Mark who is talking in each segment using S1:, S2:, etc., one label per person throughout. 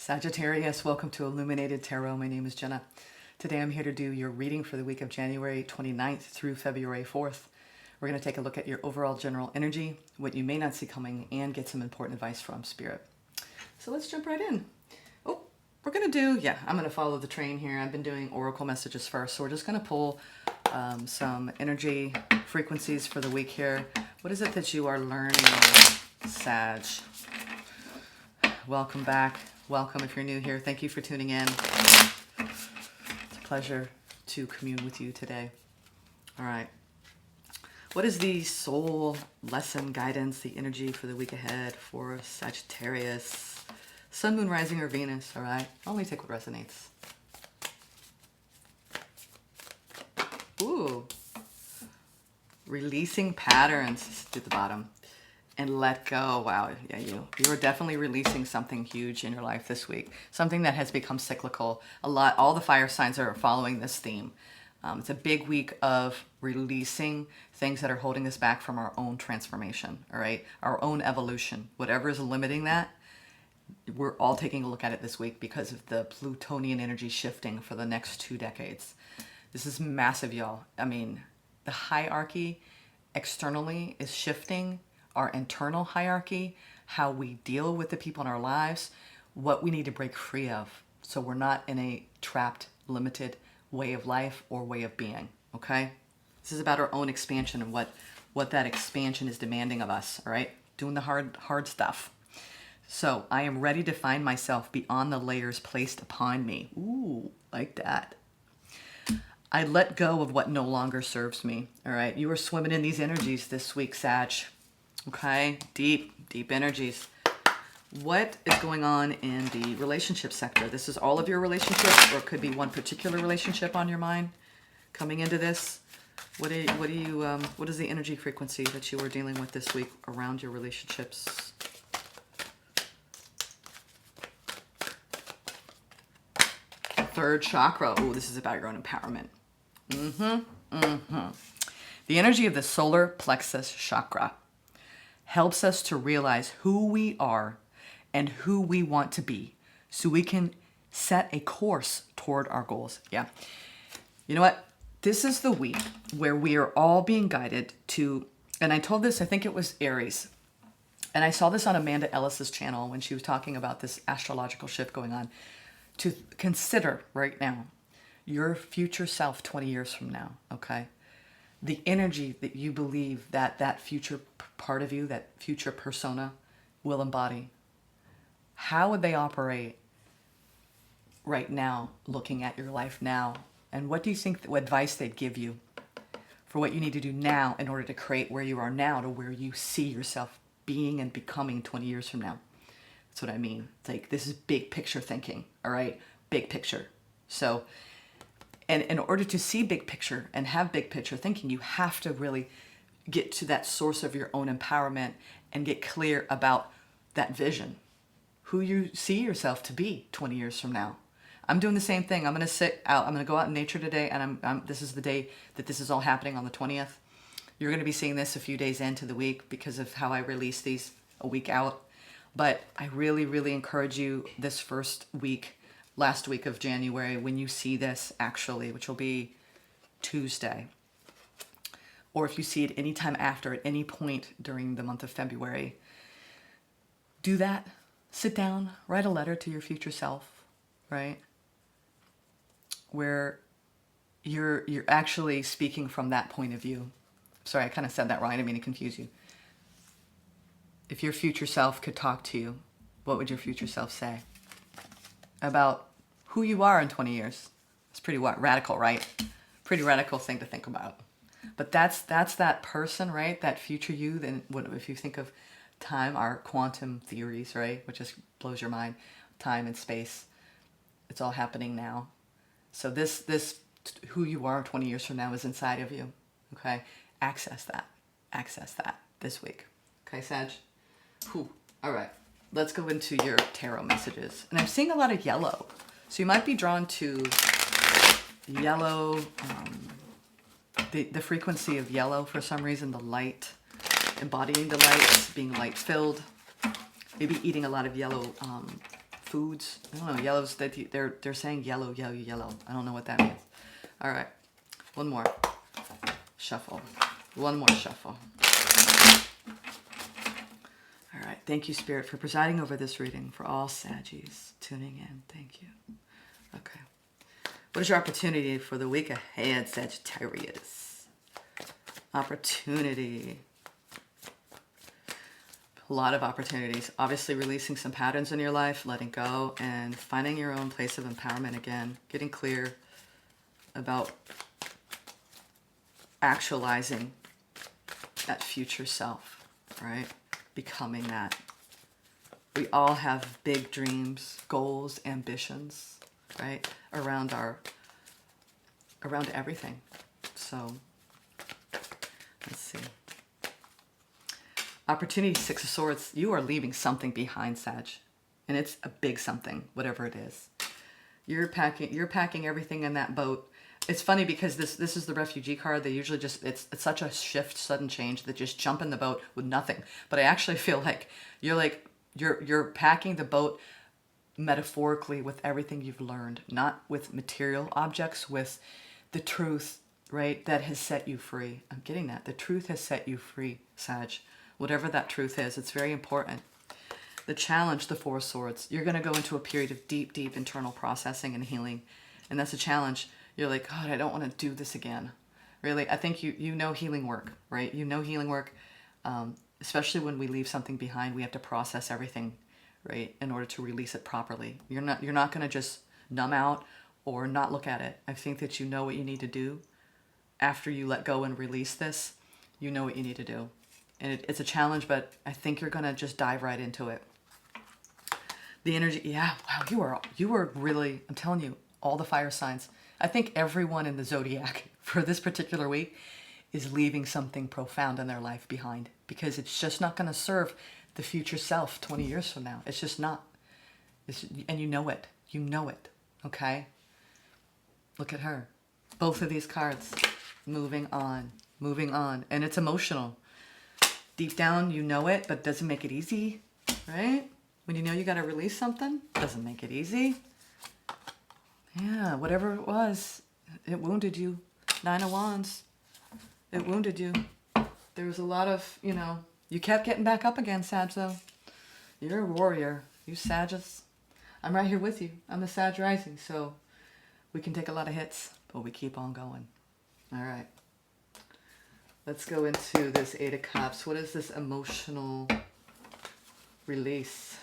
S1: Sagittarius, welcome to Illuminated Tarot. My name is Jenna. Today I'm here to do your reading for the week of January 29th through February 4th. We're going to take a look at your overall general energy, what you may not see coming, and get some important advice from Spirit. So let's jump right in. Oh, we're going to do, I'm going to follow the train here. I've been doing oracle messages first, so we're just going to pull some energy frequencies for the week here. What is it that you are learning, Sag? Welcome back. Welcome if you're new here. Thank you for tuning in. It's a pleasure to commune with you today. All right. What is the soul lesson guidance, the energy for the week ahead for Sagittarius? Sun, Moon, Rising, or Venus, all right? Only take what resonates. Ooh. Releasing patterns to the bottom. And let go. Wow, yeah, you are definitely releasing something huge in your life this week. Something that has become cyclical. All the fire signs are following this theme. It's a big week of releasing things that are holding us back from our own transformation, all right? Our own evolution. Whatever is limiting that, we're all taking a look at it this week because of the Plutonian energy shifting for the next 2 decades. This is massive, y'all. I mean, the hierarchy externally is shifting. Our internal hierarchy, how we deal with the people in our lives, what we need to break free of. So we're not in a trapped, limited way of life or way of being, okay? This is about our own expansion and what that expansion is demanding of us, all right? Doing the hard stuff. So I am ready to find myself beyond the layers placed upon me. Ooh, like that. I let go of what no longer serves me, all right? You are swimming in these energies this week, Sag. Okay, deep energies. What is going on in the relationship sector? This is all of your relationships, or it could be one particular relationship on your mind coming into this. What is the energy frequency that you are dealing with this week around your relationships? Third chakra. Oh, this is about your own empowerment. The energy of the solar plexus chakra helps us to realize who we are and who we want to be so we can set a course toward our goals. Yeah. You know what? This is the week where we are all being guided to, and I told this, I think it was Aries. And I saw this on Amanda Ellis's channel when she was talking about this astrological shift going on, to consider right now your future self 20 years from now, okay? The energy that you believe that future part of you, that future persona will embody. How would they operate right now, looking at your life now? And what do you think, what advice they'd give you for what you need to do now in order to create where you are now to where you see yourself being and becoming 20 years from now? That's what I mean. It's like, this is big picture thinking, all right? Big picture. So, and in order to see big picture and have big picture thinking, you have to really get to that source of your own empowerment and get clear about that vision, who you see yourself to be 20 years from now. I'm doing the same thing. I'm going to sit out. I'm going to go out in nature today, and this is the day that this is all happening, on the 20th. You're going to be seeing this a few days into the week because of how I release these a week out. But I really, really encourage you this first week, last week of January, when you see this actually, which will be Tuesday, or if you see it anytime after, at any point during the month of February, do that. Sit down, write a letter to your future self, right? Where you're actually speaking from that point of view. Sorry, I kind of said that wrong. I didn't mean to confuse you. If your future self could talk to you, what would your future self say about who you are in 20 years? It's pretty radical, right? Pretty radical thing to think about. But that's that person, right? That future you. Then if you think of time, our quantum theories, right? Which just blows your mind. Time and space. It's all happening now. So this who you are 20 years from now is inside of you. Okay? Access that. Access that this week. Okay, Sag? Whew. All right. Let's go into your tarot messages. And I'm seeing a lot of yellow. So you might be drawn to yellow, the frequency of yellow for some reason, the light, embodying the light, being light filled, maybe eating a lot of yellow foods. I don't know, yellows, they're saying yellow, yellow, yellow. I don't know what that means. All right, one more shuffle. One more shuffle. All right, thank you, Spirit, for presiding over this reading for all Saggies tuning in. Thank you. Okay. What is your opportunity for the week ahead, Sagittarius? Opportunity. A lot of opportunities. Obviously releasing some patterns in your life, letting go, and finding your own place of empowerment again. Getting clear about actualizing that future self, right? Becoming that. We all have big dreams, goals, ambitions, right? Around everything. So let's see. Opportunity, Six of Swords. You are leaving something behind, Sag. And it's a big something, whatever it is. You're packing everything in that boat. It's funny because this is the refugee card. They usually just, it's such a shift, sudden change that just jump in the boat with nothing. But I actually feel like you're packing the boat metaphorically with everything you've learned, not with material objects, with the truth, right, that has set you free. I'm getting that. The truth has set you free, Sag. Whatever that truth is, it's very important. The challenge, the Four of Swords. You're going to go into a period of deep, deep internal processing and healing. And that's a challenge. You're like, God, I don't want to do this again. Really, I think you know healing work, right? You know healing work, especially when we leave something behind. We have to process everything, right, in order to release it properly. You're not going to just numb out or not look at it. I think that you know what you need to do after you let go and release this. You know what you need to do. And it's a challenge, but I think you're going to just dive right into it. The energy, yeah, wow, you are really, I'm telling you, all the fire signs. I think everyone in the zodiac for this particular week is leaving something profound in their life behind, because it's just not going to serve the future self 20 years from now. It's just not. And you know it. You know it. Okay? Look at her. Both of these cards. Moving on. Moving on. And it's emotional. Deep down, you know it, but it doesn't make it easy, right? When you know you got to release something, doesn't make it easy. Yeah, whatever it was, it wounded you. Nine of Wands. It wounded you. There was a lot of, you kept getting back up again, Sag, though. You're a warrior. You Sagittarius. I'm right here with you. I'm the Sag rising, so we can take a lot of hits, but we keep on going. All right. Let's go into this Eight of Cups. What is this emotional release?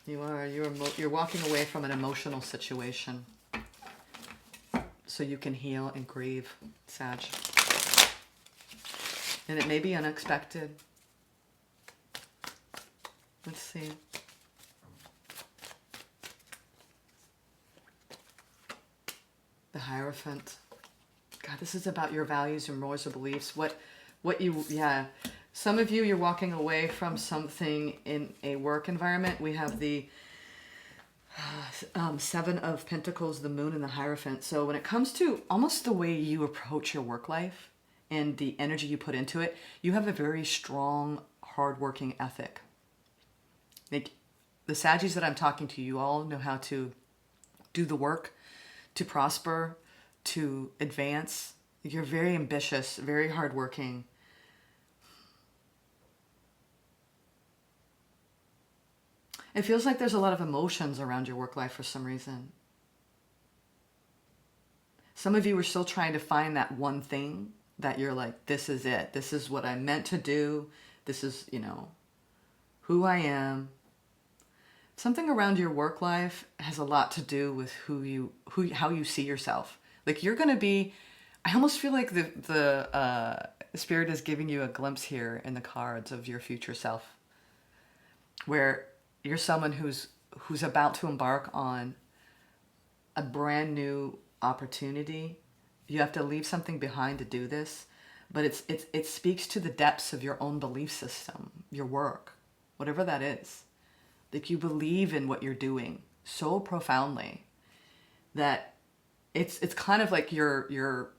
S1: You're walking away from an emotional situation so you can heal and grieve, Sag. And it may be unexpected. Let's see. The Hierophant. God, this is about your values, your morals, or beliefs. Some of you, you're walking away from something in a work environment. We have the Seven of Pentacles, the Moon, and the Hierophant. So when it comes to almost the way you approach your work life and the energy you put into it, you have a very strong, hardworking ethic. Like the Saggies that I'm talking to, you all know how to do the work, to prosper, to advance. You're very ambitious, very hardworking. It feels like there's a lot of emotions around your work life for some reason. Some of you are still trying to find that one thing that you're like, this is it. This is what I'm meant to do. This is, who I am. Something around your work life has a lot to do with how you see yourself. Like you're going to be, I almost feel like the Spirit is giving you a glimpse here in the cards of your future self, where you're someone who's about to embark on a brand new opportunity. You have to leave something behind to do this, but it speaks to the depths of your own belief system, your work, whatever that is. Like you believe in what you're doing so profoundly that it's kind of like your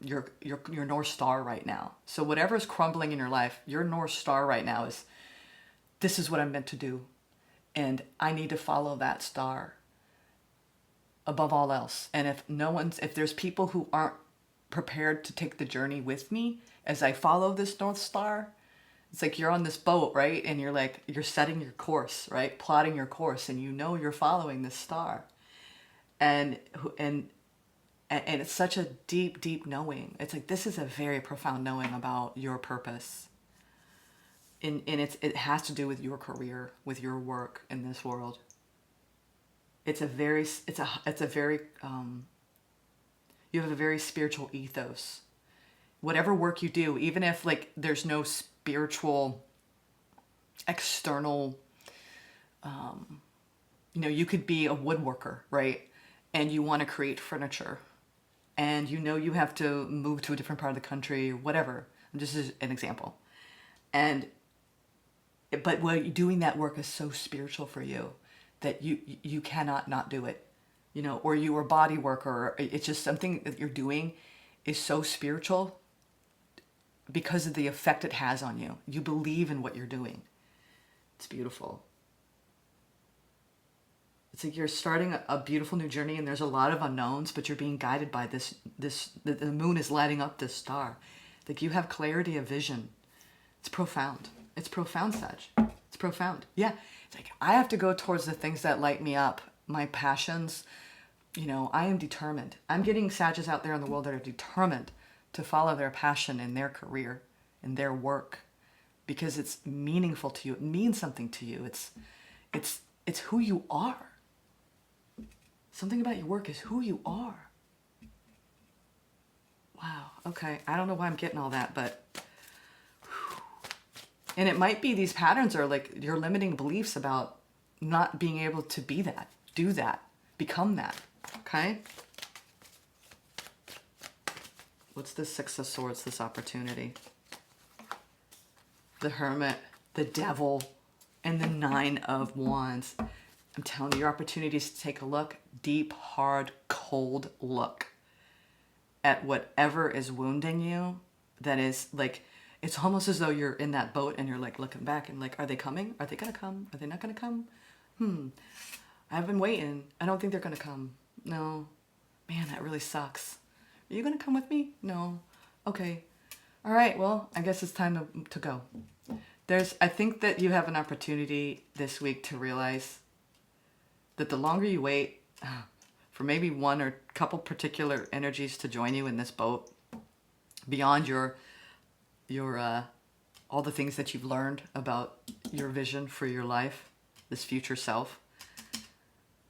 S1: North Star right now. So whatever is crumbling in your life, your North Star right now is, this is what I'm meant to do. And I need to follow that star above all else. And if there's people who aren't prepared to take the journey with me as I follow this North Star, it's like you're on this boat, right? And you're setting your course, right? Plotting your course, and you're following this star. And it's such a deep, deep knowing. It's like, this is a very profound knowing about your purpose. And it has to do with your career, with your work in this world. You have a very spiritual ethos. Whatever work you do, even if like there's no spiritual external, you could be a woodworker, right? And you want to create furniture, and you have to move to a different part of the country or whatever. Just as an example. But doing that work is so spiritual for you that you cannot not do it, or you are a body worker, or it's just something that you're doing is so spiritual because of the effect it has on you. You believe in what you're doing. It's beautiful. It's like you're starting a beautiful new journey, and there's a lot of unknowns, but you're being guided by the moon is lighting up this star. Like you have clarity of vision. It's profound. It's profound, Sag. It's profound. Yeah. It's like I have to go towards the things that light me up, my passions. I am determined. I'm getting Sages out there in the world that are determined to follow their passion in their career, in their work, because it's meaningful to you. It means something to you. It's who you are. Something about your work is who you are. Wow. Okay. I don't know why I'm getting all that, but and it might be these patterns are like your limiting beliefs about not being able to be that, do that, become that. Okay? What's the Six of Swords, this opportunity? The Hermit, the Devil, and the Nine of Wands. I'm telling you, your opportunity is to take a look, deep, hard, cold look at whatever is wounding you. That is like, it's almost as though you're in that boat and you're like looking back and like, are they coming? Are they going to come? Are they not going to come? I've been waiting. I don't think they're going to come. No. Man, that really sucks. Are you going to come with me? No. Okay. All right. Well, I guess it's time to go. I think that you have an opportunity this week to realize that the longer you wait for maybe one or couple particular energies to join you in this boat, beyond your all the things that you've learned about your vision for your life, this future self,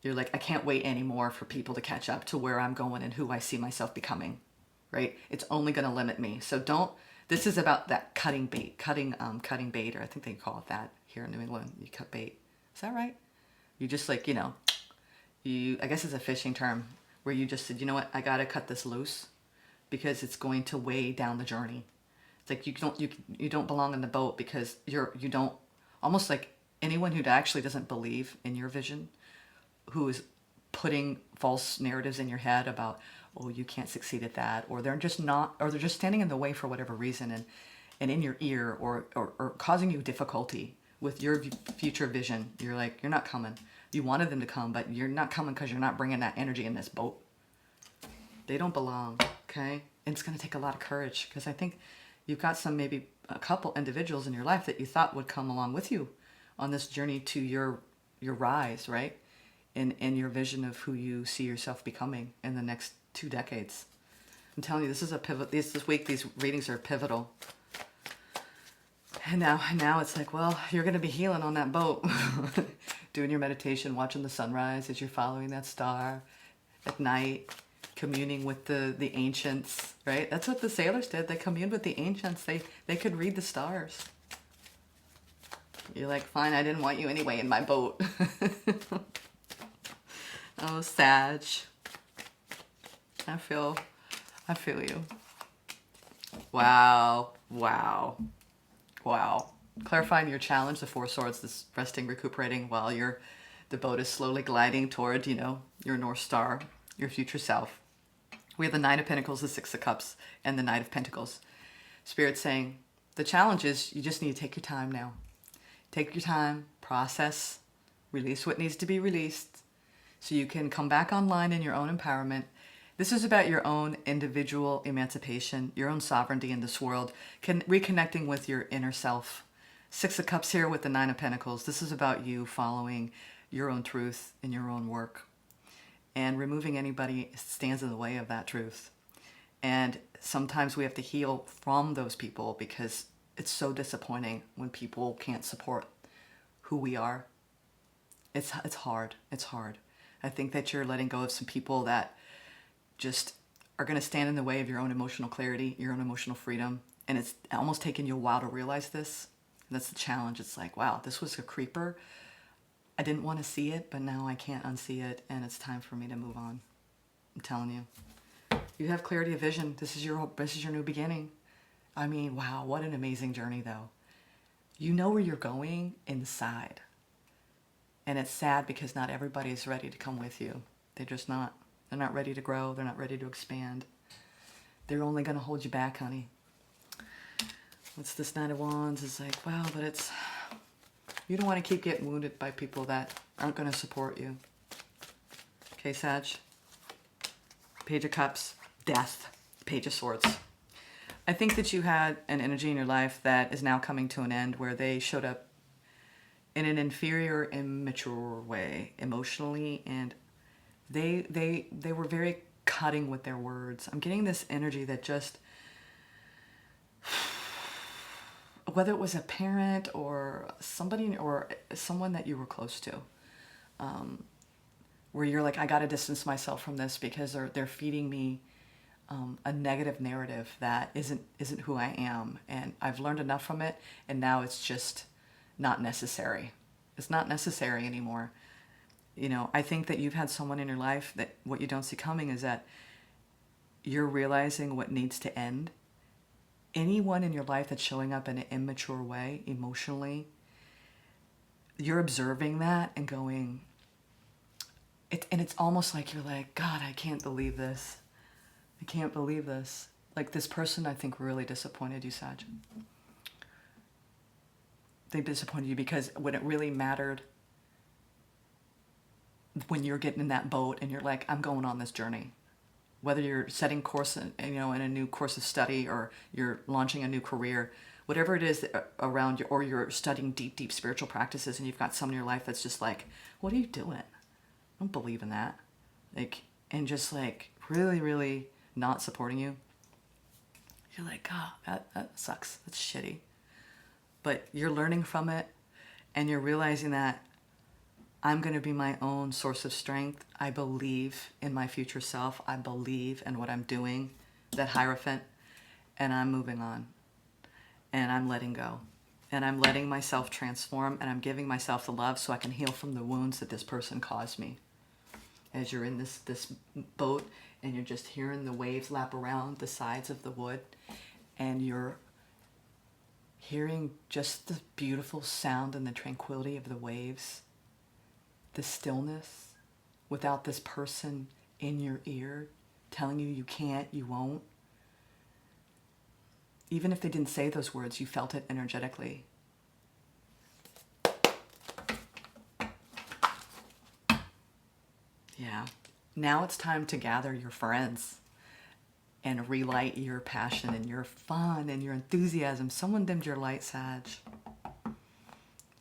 S1: you're like, I can't wait anymore for people to catch up to where I'm going and who I see myself becoming, right? It's only going to limit me. So this is about that cutting bait, cutting bait, or I think they call it that here in New England. You cut bait. Is that right? You just like, I guess it's a fishing term where you just said, you know what? I got to cut this loose because it's going to weigh down the journey. It's like you don't belong in the boat because you don't, almost like anyone who actually doesn't believe in your vision, who is putting false narratives in your head about, oh, you can't succeed at that, or they're just standing in the way for whatever reason and in your ear or causing you difficulty with your future vision. You're like, you're not coming. You wanted them to come, but you're not coming because you're not bringing that energy in this boat. They don't belong, okay? And it's going to take a lot of courage because I think you've got maybe a couple individuals in your life that you thought would come along with you on this journey to your rise, right? In your vision of who you see yourself becoming in the next 2 decades. I'm telling you, this is a pivot. This week, these readings are pivotal. And now it's like, well, you're going to be healing on that boat. Doing your meditation, watching the sunrise as you're following that star at night, communing with the ancients, right? That's what the sailors did. They communed with the ancients. They could read the stars. You're like, fine, I didn't want you anyway in my boat. Oh, Sag. I feel you. Wow. Clarifying your challenge, the Four Swords, this resting, recuperating while the boat is slowly gliding toward, your North Star, your future self. We have the Nine of Pentacles, the Six of Cups, and the Knight of Pentacles. Spirit saying, the challenge is you just need to take your time now. Take your time, process Release what needs to be released so you can come back online in your own empowerment. This is about your own individual emancipation, your own sovereignty in this world, reconnecting with your inner self. Six of Cups here with the Nine of Pentacles. This is about you following your own truth in your own work and removing anybody stands in the way of that truth. And sometimes we have to heal from those people because it's so disappointing when people can't support who we are. It's hard. It's hard. I think that you're letting go of some people that just are going to stand in the way of your own emotional clarity, your own emotional freedom. And it's almost taken you a while to realize this. And that's the challenge. It's like, wow, this was a creeper. I didn't want to see it, but now I can't unsee it. And it's time for me to move on. I'm telling you. You have clarity of vision. This is your new beginning. I mean, wow, what an amazing journey, though. You know where you're going inside. And it's sad because not everybody is ready to come with you. They're just not. They're not ready to grow. They're not ready to expand. They're only going to hold you back, honey. What's this Knight of Wands? It's like, wow, but it's... You don't want to keep getting wounded by people that aren't going to support you. Okay, Sag. Page of Cups. Death. Page of Swords. I think that you had an energy in your life that is now coming to an end where they showed up in an inferior, immature way, emotionally, and they were very cutting with their words. I'm getting this energy that just, whether it was a parent or somebody or someone that you were close to, where you're like, I got to distance myself from this because they're feeding me a negative narrative that isn't who I am, and I've learned enough from it, and now it's just not necessary. It's not necessary anymore. You know, I think that you've had someone in your life that what you don't see coming is that you're realizing what needs to end. Anyone in your life that's showing up in an immature way, emotionally, you're observing that and going, and it's almost like you're like, God, I can't believe this. I can't believe this. Like this person, I think, really disappointed you, Sag. They disappointed you because when it really mattered, when you're getting in that boat and you're like, I'm going on this journey, whether you're setting course in, in a new course of study or you're launching a new career, whatever it is around you, or you're studying deep spiritual practices and you've got someone in your life that's just like, what are you doing? I don't believe in that. Like, and just like really not supporting you. You're like, oh, that sucks. That's shitty. But you're learning from it and you're realizing that I'm going to be my own source of strength. I believe in my future self. I believe in what I'm doing, that Hierophant, and I'm moving on. And I'm letting go. And I'm letting myself transform, and I'm giving myself the love so I can heal from the wounds that this person caused me. As you're in this boat and you're just hearing the waves lap around the sides of the wood, and you're hearing just the beautiful sound and the tranquility of the waves, the stillness, without this person in your ear telling you you can't, you won't. Even if they didn't say those words, you felt it energetically. Yeah. Now it's time to gather your friends and relight your passion and your fun and your enthusiasm. Someone dimmed your light, Sag,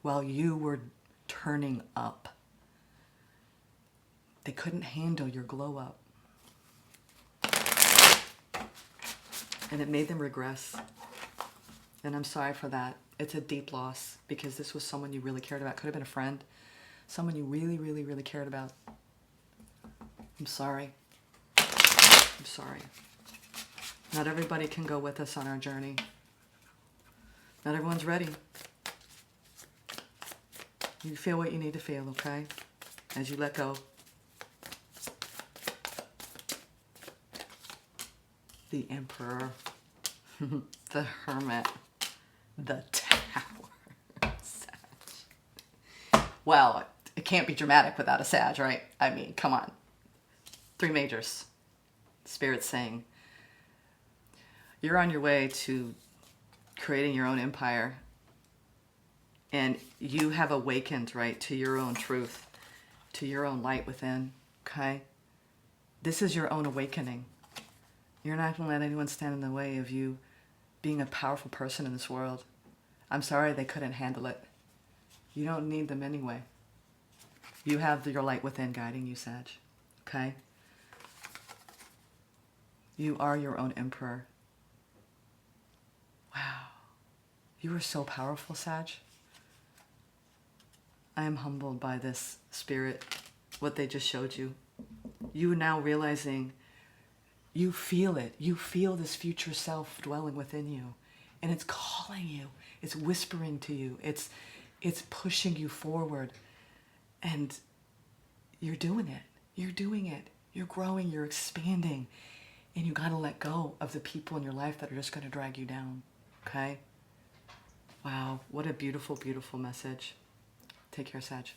S1: while you were turning up. They couldn't handle your glow up. And it made them regress. And I'm sorry for that. It's a deep loss because this was someone you really cared about. Could have been a friend. Someone you really cared about. I'm sorry. I'm sorry. Not everybody can go with us on our journey. Not everyone's ready. You feel what you need to feel, okay? As you let go. The Emperor, the Hermit, the Tower, Sag. Well, it can't be dramatic without a Sag, right? I mean, come on. 3 majors. Spirit's saying, you're on your way to creating your own empire. And you have awakened, right, to your own truth, to your own light within, okay? This is your own awakening. You're not going to let anyone stand in the way of you being a powerful person in this world. I'm sorry they couldn't handle it. You don't need them anyway. You have your light within guiding you, Sag, okay? You are your own emperor. Wow. You are so powerful, Sag. I am humbled by this spirit, what they just showed you. You now realizing, you feel it. You feel this future self dwelling within you. And it's calling you. It's whispering to you. It's pushing you forward. And you're doing it. You're doing it. You're growing. You're expanding. And you got to let go of the people in your life that are just going to drag you down. Okay? Wow. What a beautiful, beautiful message. Take care, Sag.